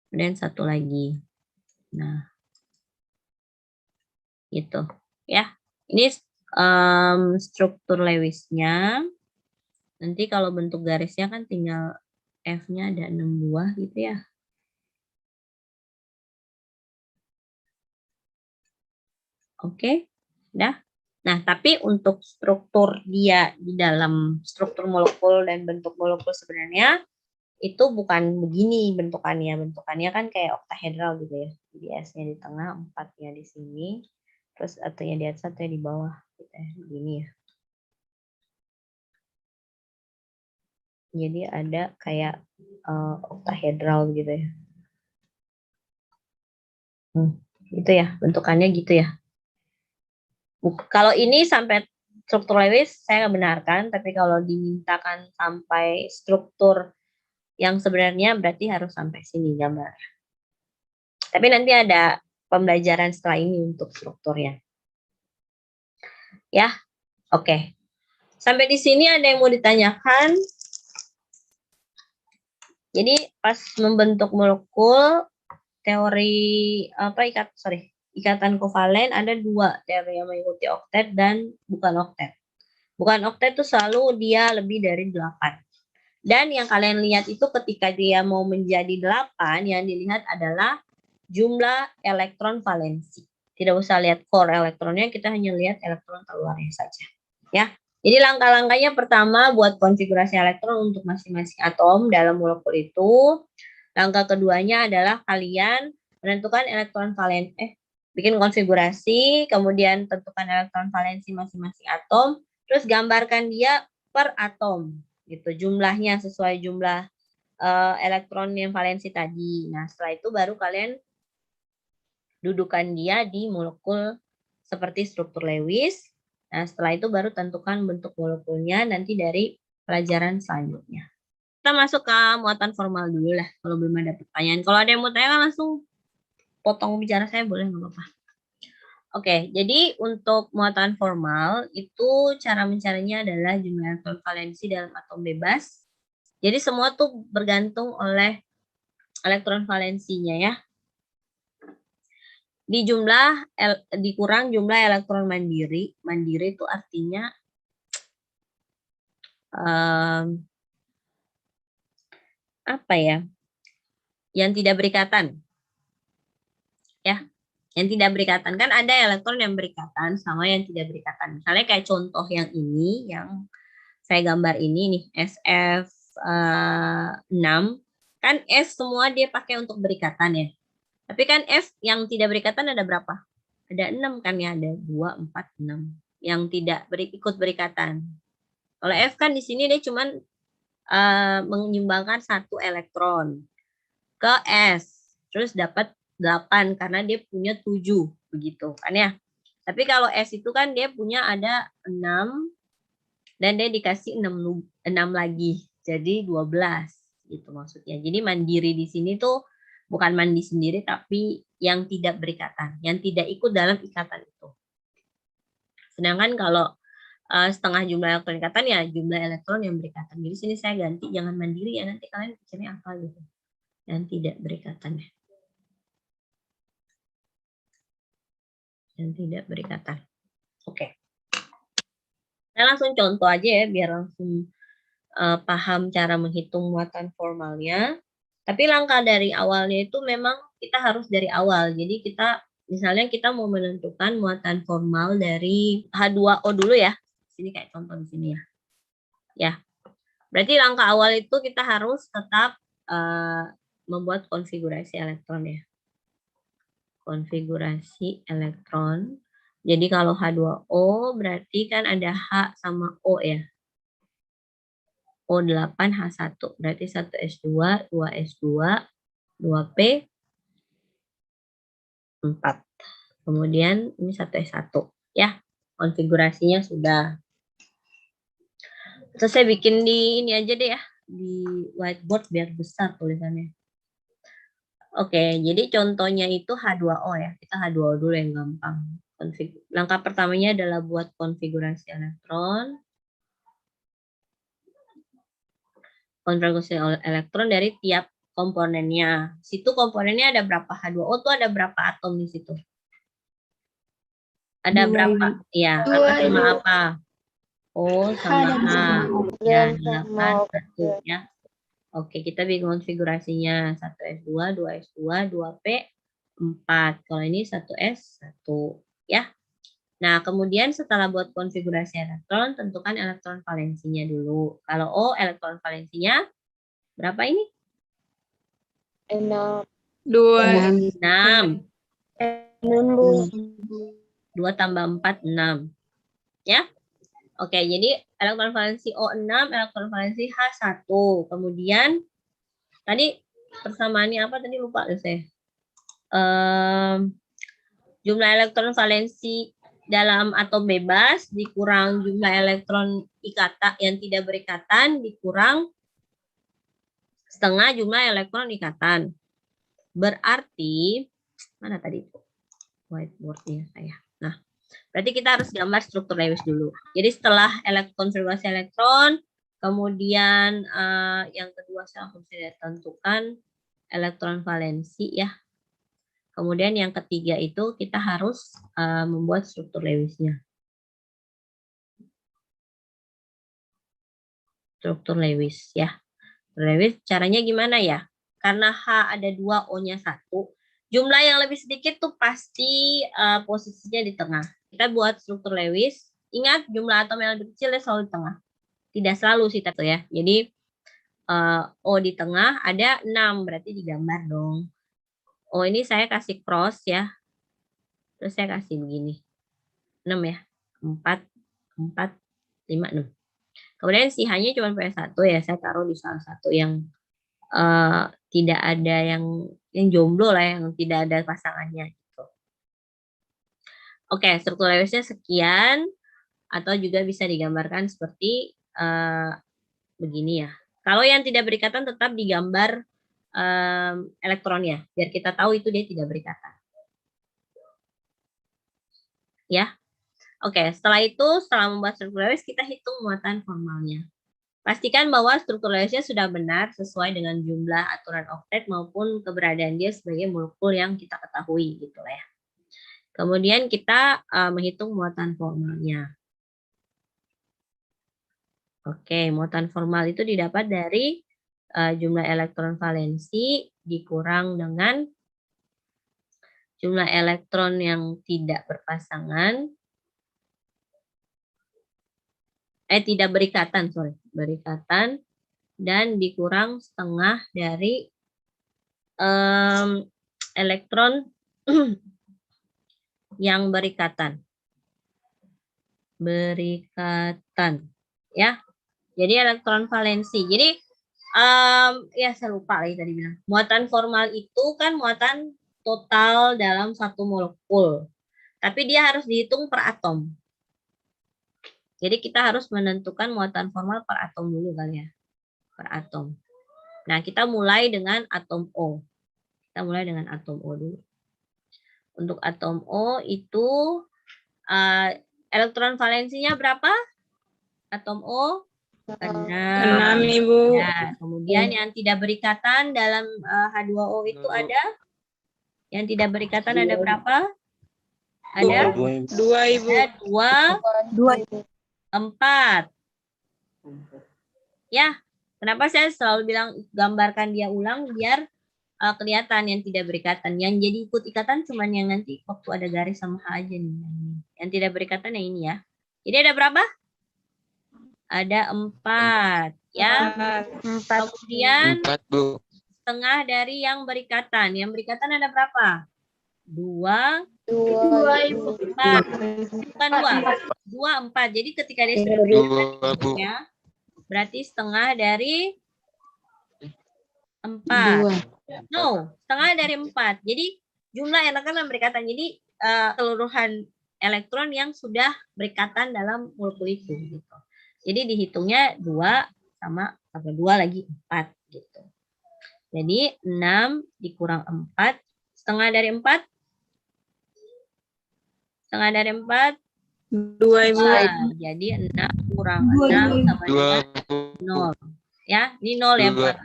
Kemudian satu lagi. Nah, gitu ya. Ini struktur Lewisnya. Nanti kalau bentuk garisnya kan tinggal F-nya ada 6 buah gitu ya. Oke, udah. Nah, tapi untuk struktur dia di dalam struktur molekul dan bentuk molekul sebenarnya itu bukan begini bentukannya. Bentukannya kan kayak oktahedral gitu ya. Jadi S-nya di tengah, 4-nya di sini, terus satunya di atas, satunya di bawah gitu ya. Begini ya. Jadi ada kayak oktahedral gitu ya. Gitu ya, bentukannya gitu ya. Kalau ini sampai struktur Lewis saya nggak benarkan, tapi kalau dimintakan sampai struktur Yang sebenarnya berarti harus sampai sini gambar. Tapi nanti ada pembelajaran setelah ini untuk strukturnya. Ya, oke. Sampai di sini ada yang mau ditanyakan? Jadi pas membentuk molekul, teori ikatan kovalen ada dua teori yang mengikuti oktet dan bukan oktet. Bukan oktet itu selalu dia lebih dari 8. Dan yang kalian lihat itu ketika dia mau menjadi 8, yang dilihat adalah jumlah elektron valensi. Tidak usah lihat core elektronnya, kita hanya lihat elektron keluarnya saja. Ya. Jadi langkah-langkahnya pertama buat konfigurasi elektron untuk masing-masing atom dalam molekul itu. Langkah keduanya adalah kalian menentukan elektron valensi, bikin konfigurasi, kemudian tentukan elektron valensi masing-masing atom, terus gambarkan dia per atom, gitu, jumlahnya sesuai jumlah elektron yang valensi tadi. Nah, setelah itu baru kalian dudukan dia di molekul seperti struktur Lewis. Nah, setelah itu baru tentukan bentuk molekulnya nanti dari pelajaran selanjutnya. Kita masuk ke muatan formal dulu lah, kalau belum ada pertanyaan. Kalau ada yang mau tanya langsung potong bicara saya, boleh, nggak apa-apa. Oke, jadi untuk muatan formal itu cara mencarinya adalah jumlah elektron valensi dalam atom bebas. Jadi semua tuh bergantung oleh elektron valensinya ya. Dikurang jumlah elektron mandiri. Mandiri itu artinya apa ya? Yang tidak berikatan. Ya, yang tidak berikatan. Kan ada elektron yang berikatan sama yang tidak berikatan. Misalnya kayak contoh yang ini, yang saya gambar ini nih, SF6. Kan S semua dia pakai untuk berikatan ya. Tapi kan F yang tidak berikatan ada berapa? Ada 6 kan ya, ada 2, 4, 6 yang tidak ikut berikatan. Kalau F kan di sini dia cuma menyumbangkan 1 elektron ke S, terus dapat 8 karena dia punya 7 begitu kan ya. Tapi kalau S itu kan dia punya ada 6 dan dia dikasih 6 lagi. Jadi 12 gitu maksudnya. Jadi mandiri di sini tuh bukan mandi sendiri, tapi yang tidak berikatan, yang tidak ikut dalam ikatan itu. Sedangkan kalau setengah jumlah elektron ikatan ya jumlah elektron yang berikatan. Jadi sini saya ganti jangan mandiri ya, nanti kalian pikirnya apa gitu. Yang tidak berikatan ya. Yang tidak berikatan. Oke. Saya langsung contoh aja ya biar langsung paham cara menghitung muatan formalnya. Tapi langkah dari awalnya itu memang kita harus dari awal. Jadi misalnya kita mau menentukan muatan formal dari H2O dulu ya. Sini kayak contoh di sini ya. Ya. Berarti langkah awal itu kita harus tetap membuat konfigurasi elektron ya. Konfigurasi elektron. Jadi kalau H2O berarti kan ada H sama O ya. O8 H1 berarti 1S2, 2S2, 2P, 4. Kemudian ini 1S1 ya. Konfigurasinya sudah. Terus saya bikin di ini aja deh ya, di whiteboard biar besar tulisannya. Oke, jadi contohnya itu H2O ya. Kita H2O dulu yang gampang. Langkah pertamanya adalah buat konfigurasi elektron. Konfigurasi elektron dari tiap komponennya. Situ komponennya ada berapa? H2O tuh ada berapa atom di situ? Ada berapa? Ya, apa sama apa? O sama H. Ya, 8, 1 ya. Oke, kita bikin konfigurasinya 1S2, 2S2, 2P, 4. Kalau ini 1S1 ya. Nah, kemudian setelah buat konfigurasi elektron, tentukan elektron valensinya dulu. Kalau O, elektron valensinya berapa ini? 6. 6. 2 tambah 4, 6. Ya? Oke, jadi elektron valensi O6, elektron valensi H1. Kemudian, tadi persamaannya apa tadi lupa saya. Jumlah elektron valensi dalam atom bebas dikurang jumlah elektron ikatan yang tidak berikatan dikurang setengah jumlah elektron ikatan. Berarti, mana tadi itu? Whiteboard-nya saya. Nah, berarti kita harus gambar struktur Lewis dulu. Jadi setelah konfigurasi elektron, kemudian yang kedua saya langsung bisa tentukan elektron valensi ya. Kemudian yang ketiga itu kita harus membuat struktur Lewisnya. Struktur Lewis ya. Lewis caranya gimana ya? Karena H ada 2, O-nya 1. Jumlah yang lebih sedikit tuh pasti posisinya di tengah. Kita buat struktur Lewis. Ingat jumlah atom yang lebih kecil selalu di tengah. Tidak selalu sih tapi ya. Jadi O di tengah ada 6 berarti digambar dong. O ini saya kasih cross ya. Terus saya kasih begini. 6 ya. 4, 4, 5, 6. Kemudian si H-nya cuma punya 1 ya. Saya taruh di salah satu yang tidak ada yang jomblo lah, yang tidak ada pasangannya. Gitu. Oke, struktur Lewisnya sekian. Atau juga bisa digambarkan seperti begini ya. Kalau yang tidak berikatan tetap digambar elektronnya. Biar kita tahu itu dia tidak berikatan. Ya. Oke, setelah itu, setelah membuat struktur Lewis, kita hitung muatan formalnya. Pastikan bahwa struktur Lewisnya sudah benar sesuai dengan jumlah aturan oktet maupun keberadaan dia sebagai molekul yang kita ketahui gitu ya. Kemudian kita menghitung muatan formalnya. Oke, muatan formal itu didapat dari jumlah elektron valensi dikurang dengan jumlah elektron yang tidak berpasangan. Tidak berikatan, berikatan dan dikurang setengah dari elektron yang berikatan. Berikatan, ya. Jadi elektron valensi. Jadi ya saya lupa lagi tadi bilang. Muatan formal itu kan muatan total dalam satu molekul. Tapi dia harus dihitung per atom. Jadi kita harus menentukan muatan formal per atom dulu kali ya. Per atom. Nah, kita mulai dengan atom O. Kita mulai dengan atom O dulu. Untuk atom O itu elektron valensinya berapa? Atom O? 6. Ibu. Ya, kemudian yang tidak berikatan dalam H2O itu ada? Yang tidak berikatan ada berapa? Ada? 2, Ibu. Ada 2. 4. Ya, kenapa saya selalu bilang gambarkan dia ulang biar kelihatan yang tidak berikatan. Yang jadi ikut ikatan cuma yang nanti waktu ada garis sama H aja nih. Yang tidak berikatan yang ini ya. Jadi ada berapa? Ada 4. Ya. 4. Kemudian 4, Bu. setengah dari yang berikatan. Yang berikatan ada berapa? 2. 2, Ibu. 4. Bukan 2, 4. Jadi ketika dia sudah berikatan ya, berarti setengah dari 4. No, setengah dari 4. Jadi jumlah elektron yang berikatan. Jadi keseluruhan elektron yang sudah berikatan dalam molekul itu. Gitu. Jadi dihitungnya 2 sama 2 lagi 4. Gitu. Jadi 6 dikurang 4. Setengah dari 4. Setengah dari 4. 2, Ibu. Jadi 6 kurang 6 sama 2. 0. Ya, ini 0 ya, 4.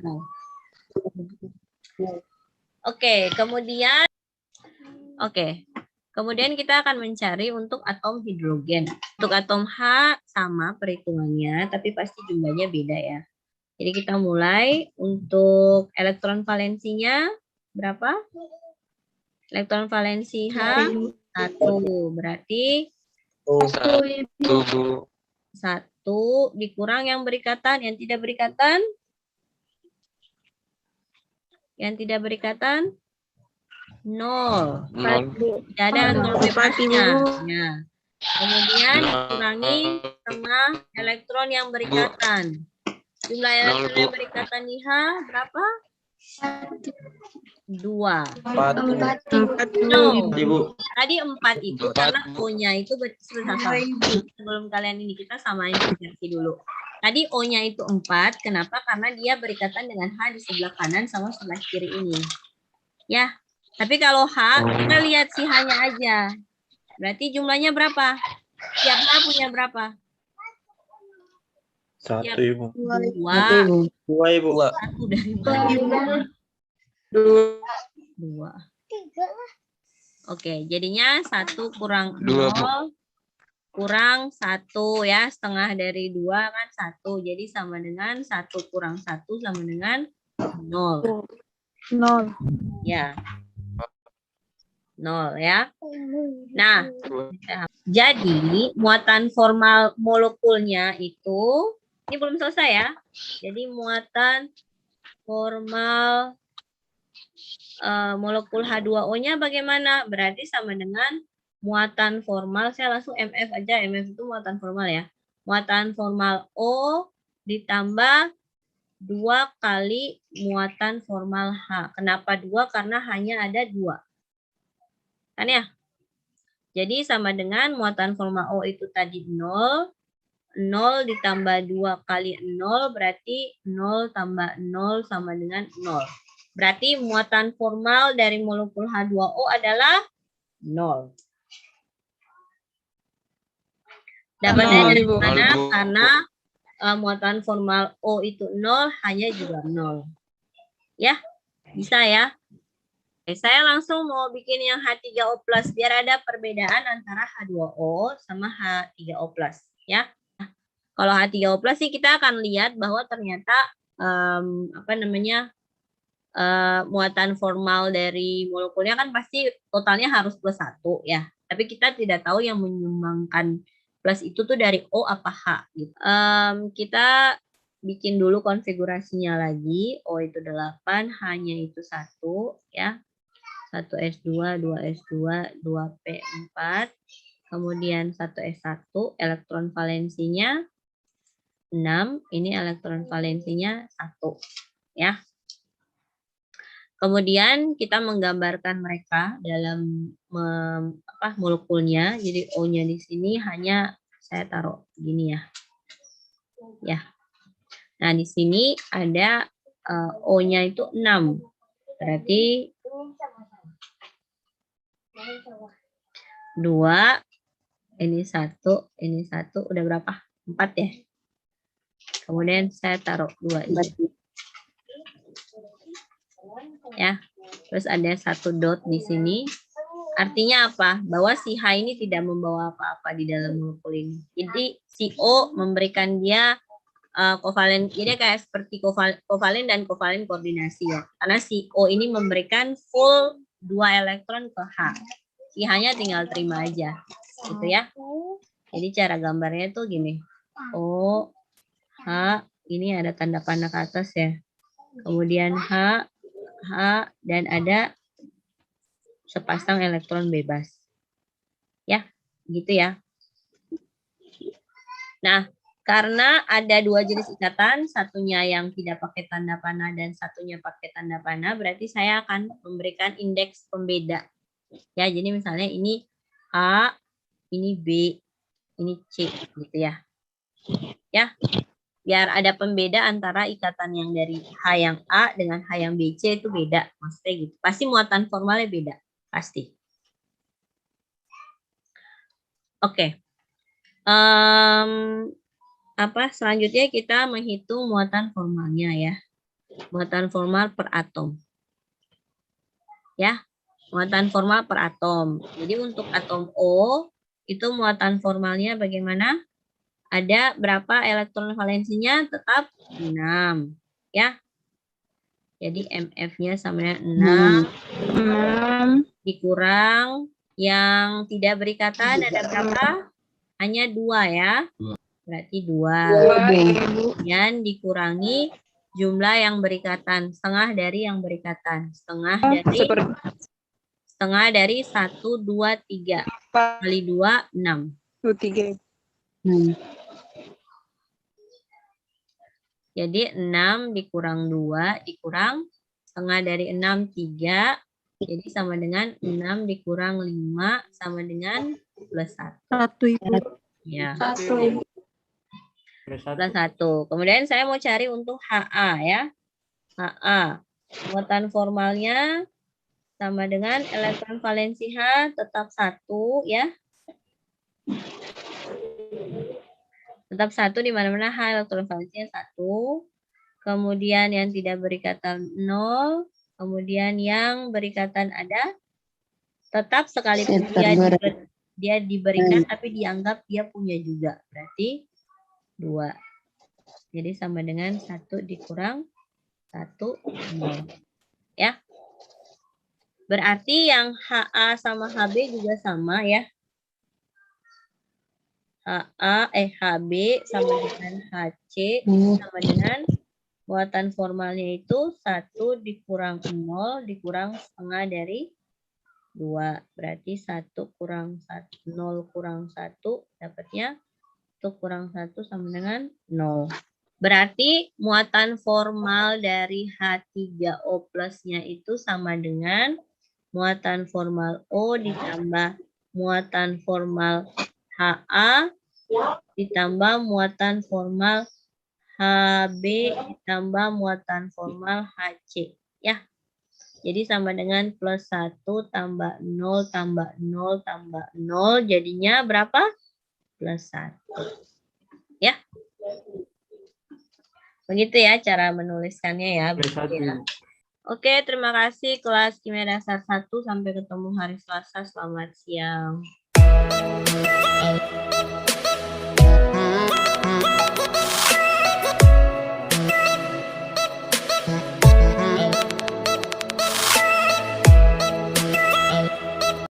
Oke, kemudian kita akan mencari untuk atom hidrogen. Untuk atom H sama perhitungannya, tapi pasti jumlahnya beda ya. Jadi kita mulai untuk elektron valensinya berapa? Elektron valensi H 1, berarti 1 dikurang yang berikatan, yang tidak berikatan. Yang tidak berikatan 0. Tidak ada 0 bebasnya. Nah, kemudian dikurangi setengah elektron yang berikatan. Jumlah elektron yang berikatan di H berapa? 2. 4. No. Ibu. Tadi 4 itu karena O-nya itu sebelum kalian ini kita samain versi dulu. Tadi O-nya itu 4, kenapa? Karena dia berikatan dengan H di sebelah kanan sama sebelah kiri ini. Ya, tapi kalau H, kita lihat si H-nya aja. Berarti jumlahnya berapa? Tiap H punya berapa? Satu, Ibu. Dua. Dua, Ibu. Satu dari mana? Dua. Oke, jadinya 1 kurang 0 kurang 1 ya, setengah dari 2 kan 1. Jadi sama dengan 1 kurang 1 sama dengan 0. 0. Ya. 0 ya. Nah, jadi muatan formal molekulnya itu, ini belum selesai ya. Jadi muatan formal molekul H2O-nya bagaimana? Berarti sama dengan muatan formal, saya langsung MF aja, MF itu muatan formal ya. Muatan formal O ditambah 2 kali muatan formal H. Kenapa 2? Karena hanya ada 2. Kan ya? Jadi sama dengan muatan formal O itu tadi 0. 0 ditambah 2 kali 0 berarti 0 tambah 0 sama dengan 0. Berarti muatan formal dari molekul H2O adalah 0. Dapatnya dari mana? Karena muatan formal O itu 0, hanya juga 0. Ya, bisa ya. Oke, saya langsung mau bikin yang H3O+, biar ada perbedaan antara H2O sama H3O+. Ya. Kalau H3O+ sih kita akan lihat bahwa ternyata muatan formal dari molekulnya kan pasti totalnya harus +1 ya. Tapi kita tidak tahu yang menyumbangkan plus itu tuh dari O apa H gitu. Kita bikin dulu konfigurasinya lagi. O itu 8, H-nya itu 1 ya. 1s2, 2s2, 2p4. Kemudian 1s1, elektron valensinya 6. Ini elektron valensinya 1 ya. Kemudian kita menggambarkan mereka dalam molekulnya. Jadi O-nya di sini hanya saya taruh gini ya. Ya. Nah, di sini ada O-nya itu 6. Berarti 2, ini 1, ini 1, udah berapa? 4 ya. Kemudian saya taruh 2 ini. Ya, terus ada 1 dot di sini. Artinya apa? Bahwa si H ini tidak membawa apa-apa di dalam molekul ini. Jadi si O memberikan dia kovalen, jadi kayak seperti kovalen dan kovalen koordinasi ya. Karena si O ini memberikan full 2 elektron ke H. Si H-nya tinggal terima aja, gitu ya. Jadi cara gambarnya tuh gini. O, H, ini ada tanda panah ke atas ya. Kemudian H, dan ada sepasang elektron bebas. Ya, gitu ya. Nah, karena ada 2 jenis ikatan, satunya yang tidak pakai tanda panah dan satunya pakai tanda panah, berarti saya akan memberikan indeks pembeda. Ya, jadi misalnya ini A, ini B, ini C, gitu ya. Ya. Biar ada pembeda antara ikatan yang dari H yang A dengan H yang BC itu beda. Maksudnya gitu. Pasti muatan formalnya beda. Pasti. Oke. Selanjutnya kita menghitung muatan formalnya ya. Muatan formal per atom. Ya. Muatan formal per atom. Jadi untuk atom O, itu muatan formalnya bagaimana? Ada berapa elektron valensinya? Tetap 6. Ya. Jadi MF-nya sama dengan 6. Dikurang yang tidak berikatan ada berapa? Hanya 2 ya. Berarti 2. Kemudian dikurangi jumlah yang berikatan. Setengah dari yang berikatan. Setengah dari 1, 2, 3. Kali 2, 6. 3. Jadi 6 dikurang 2 dikurang setengah dari 6, 3. Jadi sama dengan 6 dikurang 5 sama dengan plus 1. 1 Ibu. Ya. 1. Plus plus 1. 1. Kemudian saya mau cari untuk HA ya. HA. Muatan formalnya sama dengan elektron valensi H tetap 1 ya. Tetap 1 di mana-mana H elektron valensinya 1. Kemudian yang tidak berikatan 0. Kemudian yang berikatan ada. Tetap sekalipun dia diberikan tapi dianggap dia punya juga. Berarti 2. Jadi sama dengan 1 dikurang 1, 0. Ya. Berarti yang HA sama HB juga sama ya. HB sama dengan HC sama dengan muatan formalnya itu 1 dikurang 0 dikurang setengah dari 2. Berarti 1 kurang 1, 0 kurang 1 dapatnya 1 kurang 1 sama dengan 0. Berarti muatan formal dari H3O plusnya itu sama dengan muatan formal O ditambah muatan formal HA ditambah muatan formal HB ditambah muatan formal HC. Ya. Jadi sama dengan plus 1 tambah 0 tambah 0 tambah 0. Jadinya berapa? Plus 1. Ya. Begitu ya cara menuliskannya ya. Plus 1. Oke, terima kasih kelas kimia dasar 1. Sampai ketemu hari Selasa. Selamat siang.